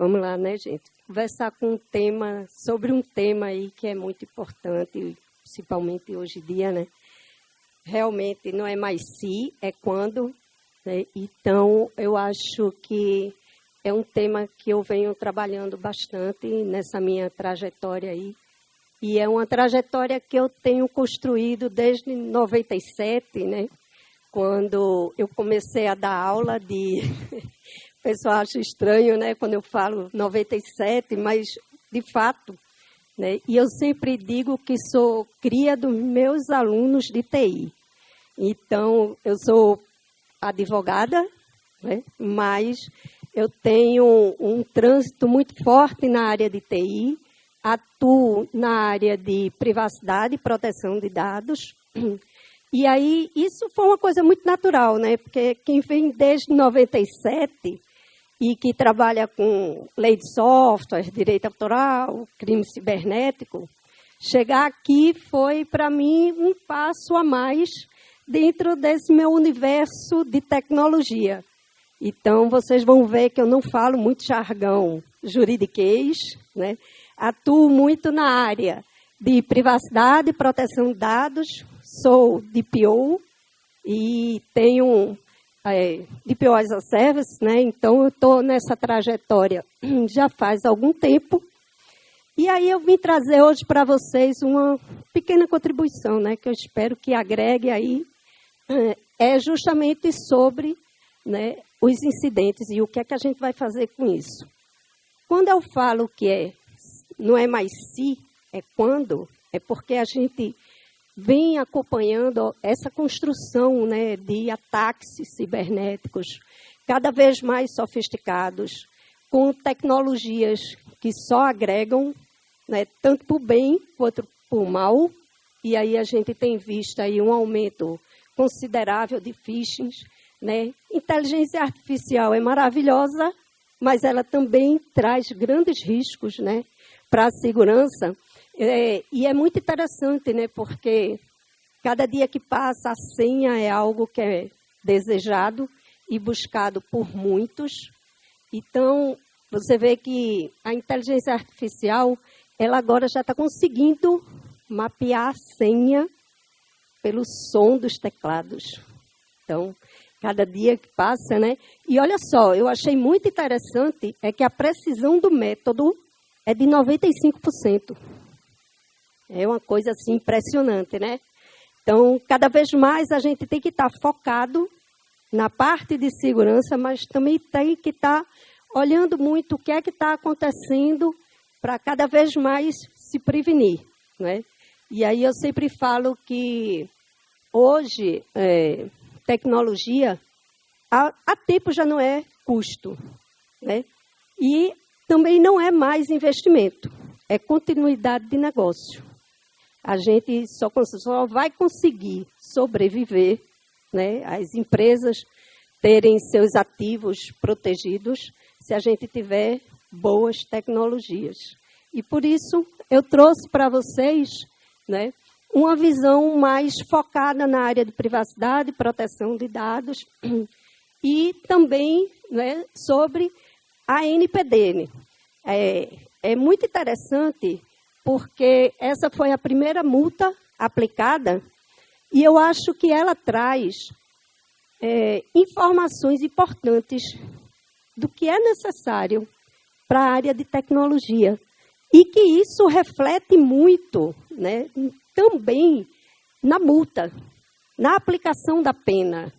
Vamos lá, né, gente? Conversar sobre um tema aí que é muito importante, principalmente hoje em dia, né? Realmente não é mais se, é quando, né? Então, eu acho que é um tema que eu venho trabalhando bastante nessa minha trajetória aí. E é uma trajetória que eu tenho construído desde 97, né? Quando eu comecei a dar aula de... O pessoal acha estranho, né, quando eu falo 97, mas, de fato, né, e eu sempre digo que sou cria dos meus alunos de TI. Então, eu sou advogada, né, mas eu tenho um trânsito muito forte na área de TI, atuo na área de privacidade e proteção de dados. E aí, isso foi uma coisa muito natural, né, porque quem vem desde 97... e que trabalha com lei de software, direito autoral, crime cibernético, chegar aqui foi, para mim, um passo a mais dentro desse meu universo de tecnologia. Então, vocês vão ver que eu não falo muito jargão juridiquês, né? Atuo muito na área de privacidade e proteção de dados, sou DPO e tenho... DPO as a Service, né? Então eu estou nessa trajetória já faz algum tempo. E aí eu vim trazer hoje para vocês uma pequena contribuição, né? Que eu espero que agregue aí, é justamente sobre, né, os incidentes e o que é que a gente vai fazer com isso. Quando eu falo que não é mais se, é quando, é porque a gente vem acompanhando essa construção, né, de ataques cibernéticos cada vez mais sofisticados, com tecnologias que só agregam, né, tanto para o bem quanto para o mal. E aí a gente tem visto aí um aumento considerável de phishing, né? Inteligência artificial é maravilhosa, mas ela também traz grandes riscos, né, para a segurança. E é muito interessante, né, porque cada dia que passa a senha é algo que é desejado e buscado por muitos. Então, você vê que a inteligência artificial, ela agora já está conseguindo mapear a senha pelo som dos teclados. Então, cada dia que passa, né? E olha só, eu achei muito interessante é que a precisão do método é de 95%. É uma coisa assim impressionante, né? Então, cada vez mais a gente tem que estar focado na parte de segurança, mas também tem que estar olhando muito o que é que está acontecendo para cada vez mais se prevenir, né? E aí eu sempre falo que hoje tecnologia, há tempo já não é custo, né? E também não é mais investimento, é continuidade de negócio. A gente só vai conseguir sobreviver, né, as empresas terem seus ativos protegidos se a gente tiver boas tecnologias. E por isso eu trouxe para vocês, né, uma visão mais focada na área de privacidade e proteção de dados e também, né, sobre a NPD. É muito interessante porque essa foi a primeira multa aplicada e eu acho que ela traz informações importantes do que é necessário para a área de tecnologia e que isso reflete muito, né, também na multa, na aplicação da pena,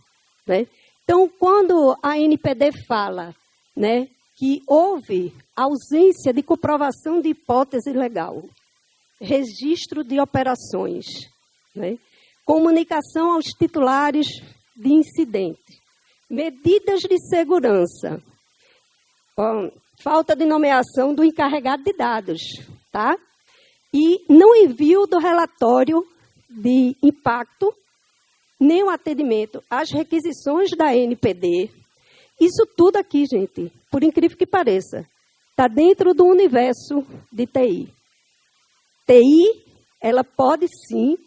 né? Então, quando a NPD fala, né, que houve ausência de comprovação de hipótese legal, registro de operações, né, comunicação aos titulares de incidente, medidas de segurança, falta de nomeação do encarregado de dados, tá? E não envio do relatório de impacto, nem o atendimento às requisições da NPD. Isso tudo aqui, gente, por incrível que pareça, está dentro do universo de TI. TI, ela pode sim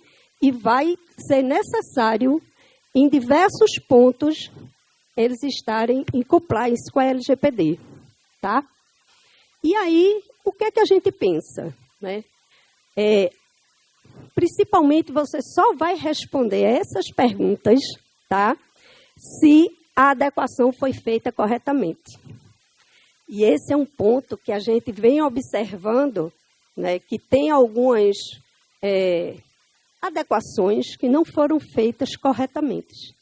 e vai ser necessário, em diversos pontos, eles estarem em compliance com a LGPD, tá? E aí, o que é que a gente pensa, né? Principalmente, você só vai responder essas perguntas, tá? Se a adequação foi feita corretamente. E esse é um ponto que a gente vem observando, né, que tem algumas adequações que não foram feitas corretamente.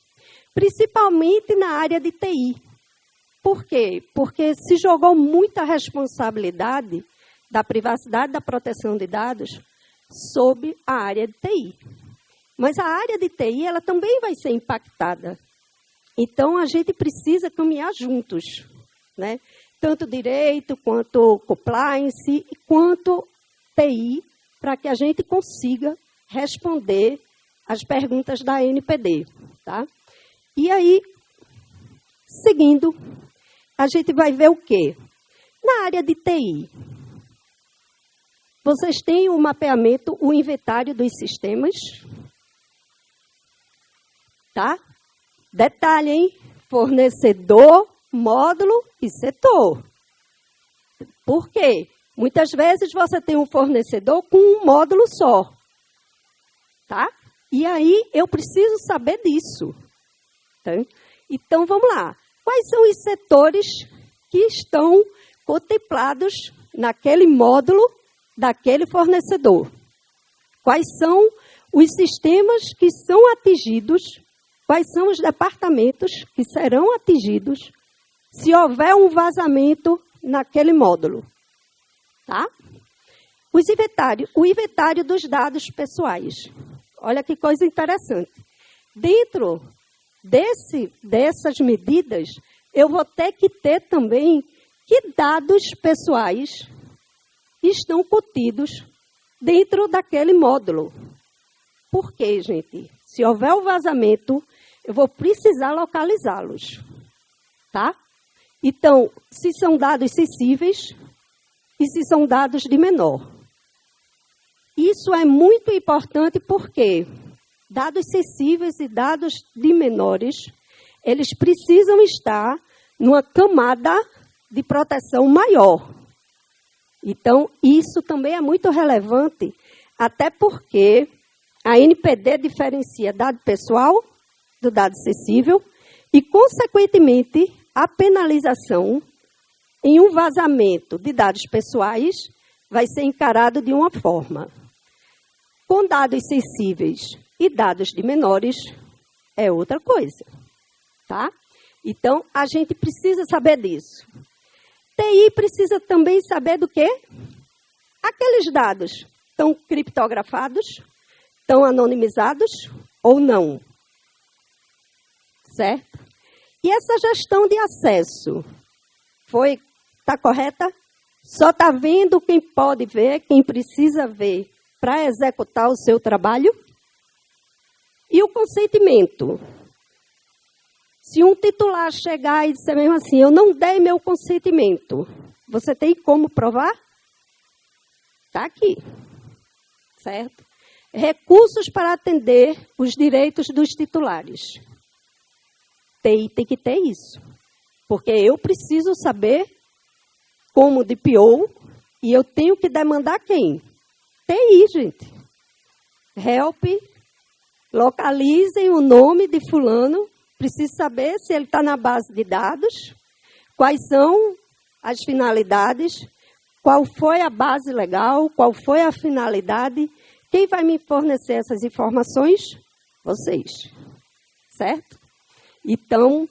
Principalmente na área de TI. Por quê? Porque se jogou muita responsabilidade da privacidade, da proteção de dados sobre a área de TI. Mas a área de TI, ela também vai ser impactada. Então, a gente precisa caminhar juntos, né? Tanto direito, quanto compliance, quanto TI, para que a gente consiga responder as perguntas da ANPD, tá? E aí, seguindo, a gente vai ver o quê? Na área de TI, vocês têm o mapeamento, o inventário dos sistemas, tá? Detalhe, hein? Fornecedor, módulo e setor. Por quê? Muitas vezes você tem um fornecedor com um módulo só, tá? E aí eu preciso saber disso. Tá? Então, vamos lá. Quais são os setores que estão contemplados naquele módulo daquele fornecedor? Quais são os sistemas que são atingidos? Quais são os departamentos que serão atingidos se houver um vazamento naquele módulo? Tá? O inventário dos dados pessoais. Olha que coisa interessante. Dentro dessas medidas, eu vou ter que ter também que dados pessoais estão contidos dentro daquele módulo. Por quê, gente? Se houver um vazamento, eu vou precisar localizá-los. Tá? Então, se são dados sensíveis e se são dados de menor. Isso é muito importante porque dados sensíveis e dados de menores, eles precisam estar numa camada de proteção maior. Então, isso também é muito relevante, até porque a ANPD diferencia dado pessoal do dado sensível e, consequentemente, a penalização em um vazamento de dados pessoais vai ser encarado de uma forma. Com dados sensíveis e dados de menores é outra coisa, tá? Então, a gente precisa saber disso. TI precisa também saber do quê? Aqueles dados estão criptografados, estão anonimizados ou não, certo? E essa gestão de acesso está correta? Só está vendo quem pode ver, quem precisa ver para executar o seu trabalho? E o consentimento? Se um titular chegar e disser mesmo assim, eu não dei meu consentimento, você tem como provar? Está aqui, certo? Recursos para atender os direitos dos titulares. TI tem que ter isso, porque eu preciso saber como DPO e eu tenho que demandar quem? TI, gente. Help, localizem o nome de fulano. Preciso saber se ele está na base de dados, quais são as finalidades, qual foi a base legal, qual foi a finalidade. Quem vai me fornecer essas informações? Vocês. Certo? Então,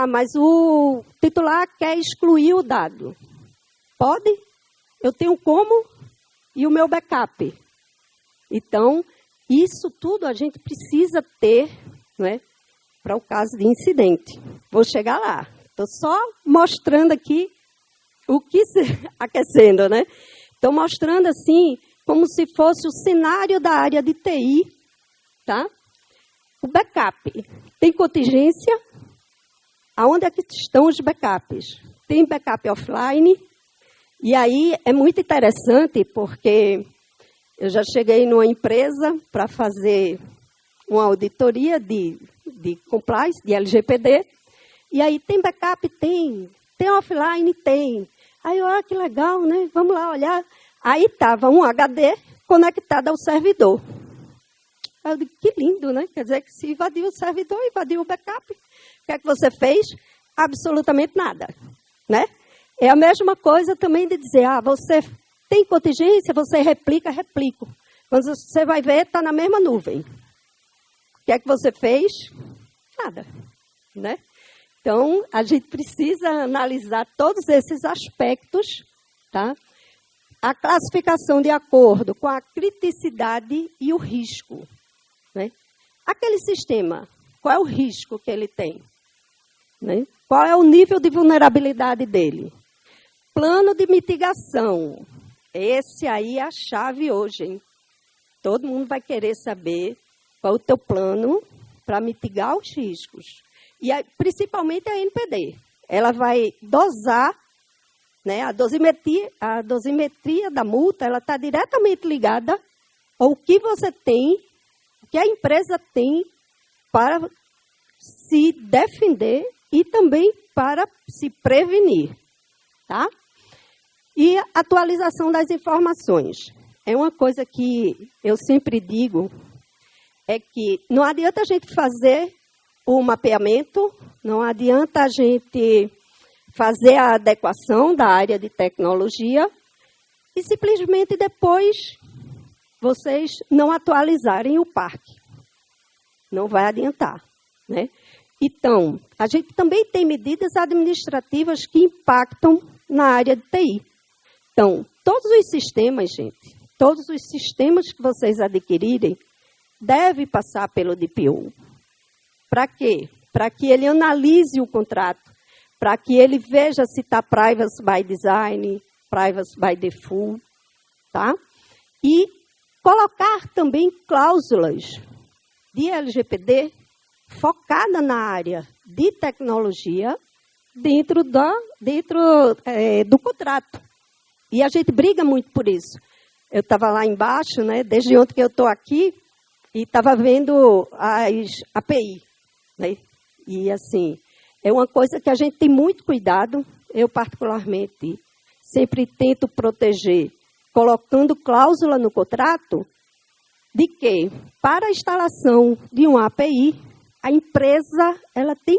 mas o titular quer excluir o dado. Pode? Eu tenho como? E o meu backup? Então, isso tudo a gente precisa ter, não é? Para o caso de incidente. Vou chegar lá. Estou só mostrando aqui o que aquecendo, né? Estou mostrando assim, como se fosse o cenário da área de TI, tá? O backup. Tem contingência? Aonde é que estão os backups? Tem backup offline? E aí é muito interessante, porque eu já cheguei numa empresa para fazer uma auditoria de compliance, de LGPD, e aí tem backup? Tem offline? Tem. Aí, olha que legal, né? Vamos lá olhar. Aí estava um HD conectado ao servidor. Aí eu digo, que lindo, né? Quer dizer que se invadiu o servidor, invadiu o backup. O que é que você fez? Absolutamente nada, né? É a mesma coisa também de dizer, você tem contingência, você replico. Quando você vai ver, está na mesma nuvem. O que é que você fez? Nada, né? Então, a gente precisa analisar todos esses aspectos, tá? A classificação de acordo com a criticidade e o risco, né? Aquele sistema, qual é o risco que ele tem? Né? Qual é o nível de vulnerabilidade dele? Plano de mitigação. Esse aí é a chave hoje, hein? Todo mundo vai querer saber qual é o teu plano para mitigar os riscos. E principalmente a NPD. Ela vai dosar, né, a dosimetria da multa, ela está diretamente ligada ao que você tem, o que a empresa tem para se defender e também para se prevenir, tá? E atualização das informações. É uma coisa que eu sempre digo, é que não adianta a gente fazer o mapeamento, não adianta a gente fazer a adequação da área de tecnologia e simplesmente depois vocês não atualizarem o parque. Não vai adiantar, né? Então, a gente também tem medidas administrativas que impactam na área de TI. Então, todos os sistemas, gente, todos os sistemas que vocês adquirirem, devem passar pelo DPO. Para quê? Para que ele analise o contrato, para que ele veja se está privacy by design, privacy by default, tá? E colocar também cláusulas de LGPD focada na área de tecnologia dentro do contrato. E a gente briga muito por isso. Eu estava lá embaixo, né, desde ontem que eu estou aqui, e estava vendo as API. Né? E, assim, é uma coisa que a gente tem muito cuidado. Eu, particularmente, sempre tento proteger, colocando cláusula no contrato, de que, para a instalação de uma API, a empresa ela tem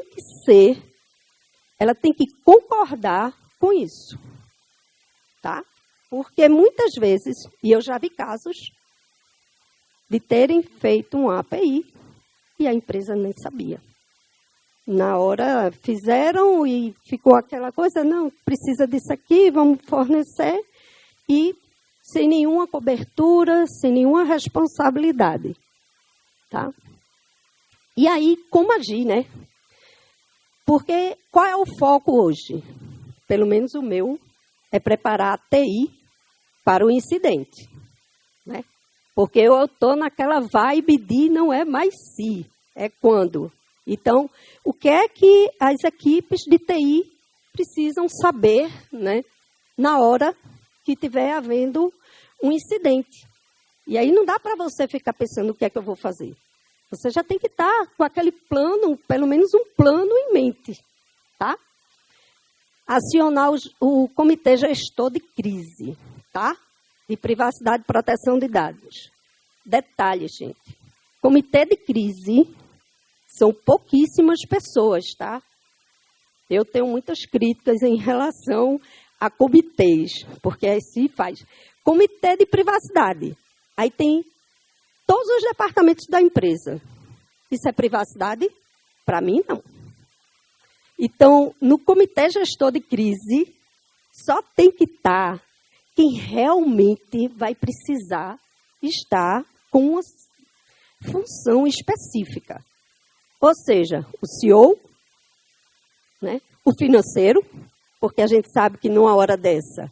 que concordar com isso. Tá? Porque muitas vezes, e eu já vi casos, de terem feito uma API e a empresa nem sabia. Na hora fizeram e ficou aquela coisa, não, precisa disso aqui, vamos fornecer, e sem nenhuma cobertura, sem nenhuma responsabilidade. Tá? E aí, como agir, né? Porque qual é o foco hoje? Pelo menos o meu é preparar a TI para o incidente, né? Porque eu estou naquela vibe de não é mais se, é quando. Então, o que é que as equipes de TI precisam saber, né, na hora que estiver havendo um incidente? E aí não dá para você ficar pensando o que é que eu vou fazer. Você já tem que estar com aquele plano, pelo menos um plano em mente, tá? Acionar o comitê gestor de crise, tá? De privacidade e proteção de dados. Detalhe, gente. Comitê de crise são pouquíssimas pessoas, tá? Eu tenho muitas críticas em relação a comitês, porque assim faz. Comitê de privacidade. Aí tem todos os departamentos da empresa. Isso é privacidade? Para mim, não. Então, no comitê gestor de crise, só tem que estar quem realmente vai precisar estar com uma função específica. Ou seja, o CEO, né, o financeiro, porque a gente sabe que numa hora dessa,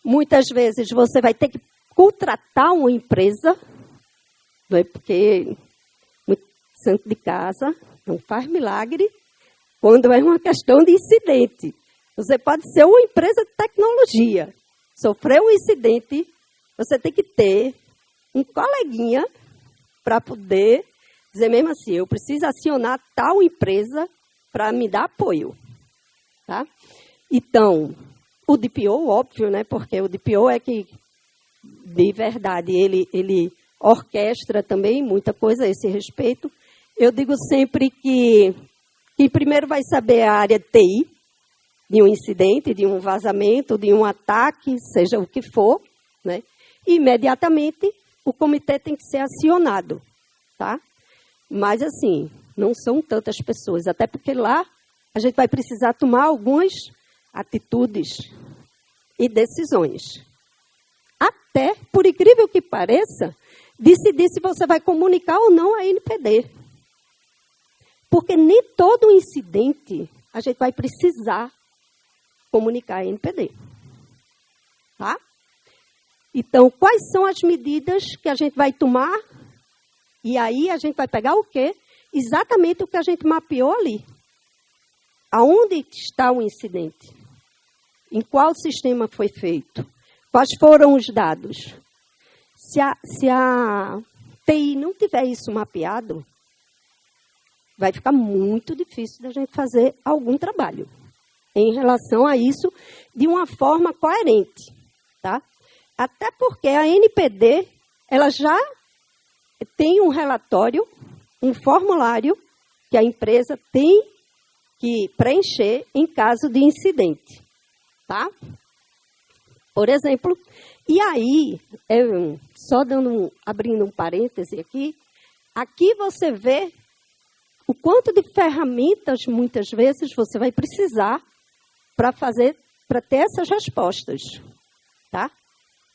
muitas vezes você vai ter que contratar uma empresa, não é? Porque muito santo de casa não faz milagre quando é uma questão de incidente. Você pode ser uma empresa de tecnologia. Sofreu um incidente, você tem que ter um coleguinha para poder dizer mesmo assim, eu preciso acionar tal empresa para me dar apoio. Tá? Então, o DPO, óbvio, né? Porque o DPO é que, de verdade, ele orquestra também muita coisa a esse respeito. Eu digo sempre que primeiro vai saber a área de TI, de um incidente, de um vazamento, de um ataque, seja o que for, né? E, imediatamente, o comitê tem que ser acionado, tá? Mas, assim, não são tantas pessoas, até porque lá a gente vai precisar tomar algumas atitudes e decisões. Até, por incrível que pareça, decidir se você vai comunicar ou não a NPD. Porque nem todo incidente a gente vai precisar comunicar a NPD. Tá? Então, quais são as medidas que a gente vai tomar? E aí a gente vai pegar o quê? Exatamente o que a gente mapeou ali. Aonde está o incidente? Em qual sistema foi feito? Quais foram os dados? Se a TI não tiver isso mapeado, vai ficar muito difícil da gente fazer algum trabalho em relação a isso de uma forma coerente, tá? Até porque a NPD, ela já tem um relatório, um formulário que a empresa tem que preencher em caso de incidente, tá? Por exemplo, e aí, só abrindo um parêntese aqui você vê o quanto de ferramentas, muitas vezes, você vai precisar para ter essas respostas, tá?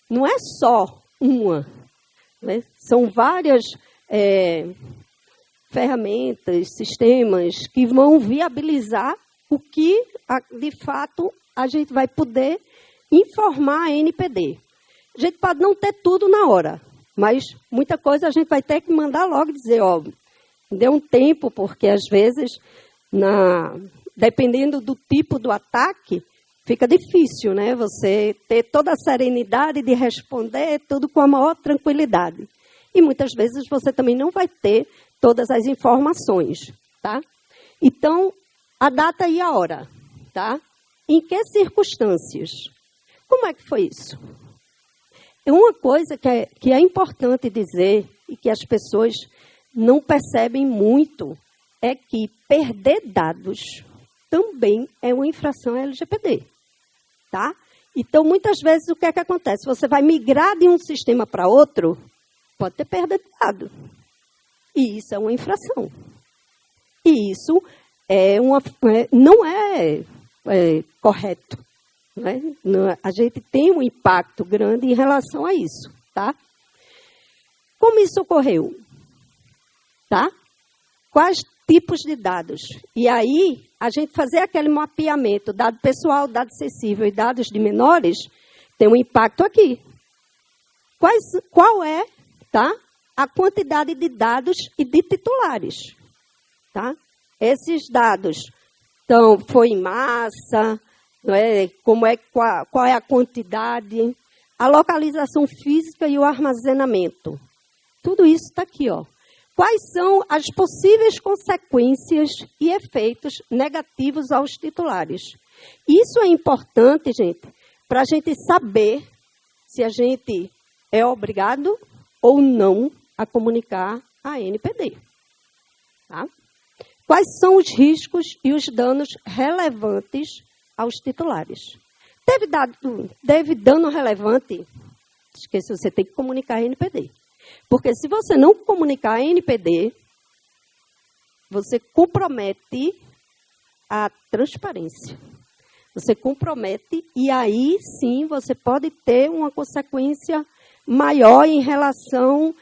Não é só uma, né? São várias ferramentas, sistemas que vão viabilizar o que, de fato, a gente vai poder informar a NPD. A gente pode não ter tudo na hora, mas muita coisa a gente vai ter que mandar logo dizer, ó, dê um tempo, porque às vezes, dependendo do tipo do ataque, fica difícil, né? Você ter toda a serenidade de responder tudo com a maior tranquilidade. E muitas vezes você também não vai ter todas as informações, tá? Então, a data e a hora, tá? Em que circunstâncias? Como é que foi isso? Uma coisa que é importante dizer e que as pessoas não percebem muito é que perder dados também é uma infração LGPD, tá? Então, muitas vezes, o que é que acontece? Você vai migrar de um sistema para outro, pode ter perda de dados. E isso é uma infração. E isso não é correto. Né? A gente tem um impacto grande em relação a isso, tá? Como isso ocorreu? Tá? Quais tipos de dados? E aí, a gente fazer aquele mapeamento, dado pessoal, dado sensível e dados de menores, tem um impacto aqui. Qual é, tá, a quantidade de dados e de titulares? Tá? Esses dados foi em massa, não é? Qual é a quantidade, a localização física e o armazenamento. Tudo isso está aqui, ó. Quais são as possíveis consequências e efeitos negativos aos titulares? Isso é importante, gente, para a gente saber se a gente é obrigado ou não a comunicar a NPD. Tá? Quais são os riscos e os danos relevantes aos titulares? Teve dano relevante? Esqueci, você tem que comunicar a NPD. Porque se você não comunicar a NPD, você compromete a transparência. Você compromete e aí sim você pode ter uma consequência maior em relação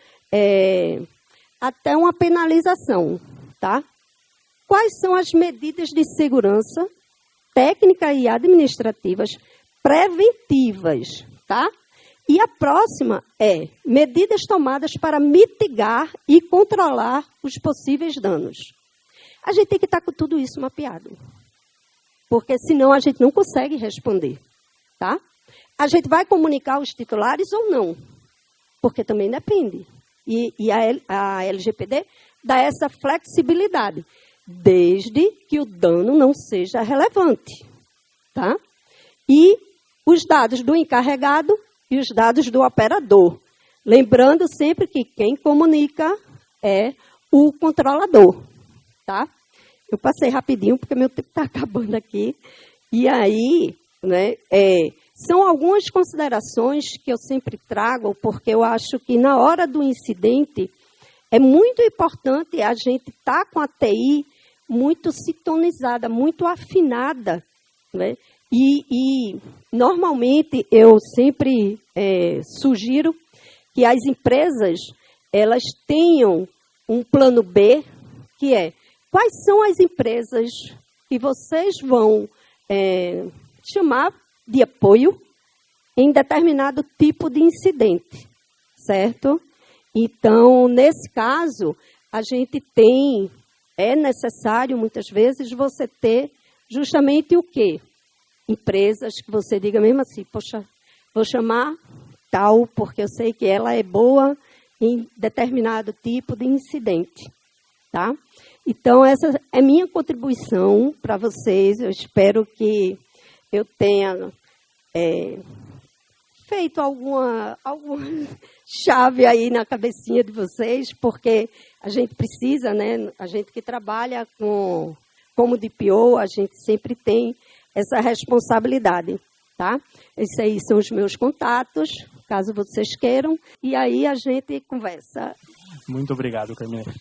até uma penalização, tá? Quais são as medidas de segurança técnica e administrativas preventivas, tá? E a próxima é medidas tomadas para mitigar e controlar os possíveis danos. A gente tem que estar com tudo isso mapeado, porque senão a gente não consegue responder, tá? A gente vai comunicar os titulares ou não, porque também depende. E a LGPD dá essa flexibilidade, desde que o dano não seja relevante, tá? E os dados do encarregado e os dados do operador. Lembrando sempre que quem comunica é o controlador, tá? Eu passei rapidinho, porque meu tempo está acabando aqui. E aí, né, são algumas considerações que eu sempre trago, porque eu acho que na hora do incidente é muito importante a gente estar com a TI muito sintonizada, muito afinada, né? E normalmente eu sempre sugiro que as empresas elas tenham um plano B, que é quais são as empresas que vocês vão chamar de apoio em determinado tipo de incidente, certo? Então, nesse caso, a gente é necessário, muitas vezes, você ter justamente o quê? Empresas que você diga mesmo assim, poxa, vou chamar tal, porque eu sei que ela é boa em determinado tipo de incidente, tá? Então, essa é minha contribuição para vocês. Eu espero que eu tenha feito alguma chave aí na cabecinha de vocês, porque a gente precisa, né? A gente que trabalha como DPO, a gente sempre tem essa responsabilidade, tá? Esses aí são os meus contatos, caso vocês queiram, e aí a gente conversa. Muito obrigado, Carmina.